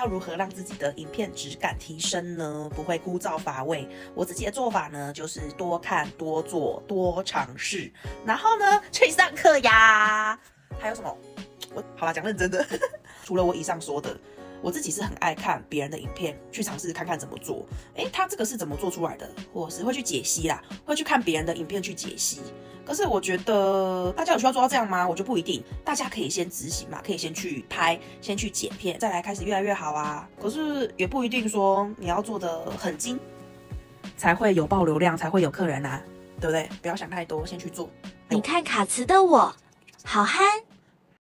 要如何让自己的影片质感提升呢？不会枯燥乏味。我自己的做法呢，就是多看、多做、多尝试，然后呢，去上课呀。还有什么？好啦，讲认真的。除了我以上说的，我自己是很爱看别人的影片，去尝试看看怎么做。他这个是怎么做出来的，或者是会去解析啦，会去看别人的影片去解析。可是我觉得大家有需要做到这样吗？我就不一定。大家可以先执行嘛，可以先去拍，先去剪片，再来开始越来越好啊。可是也不一定说你要做得很精，才会有爆流量，才会有客人啊，对不对？不要想太多，先去做。你看卡词的我，好憨。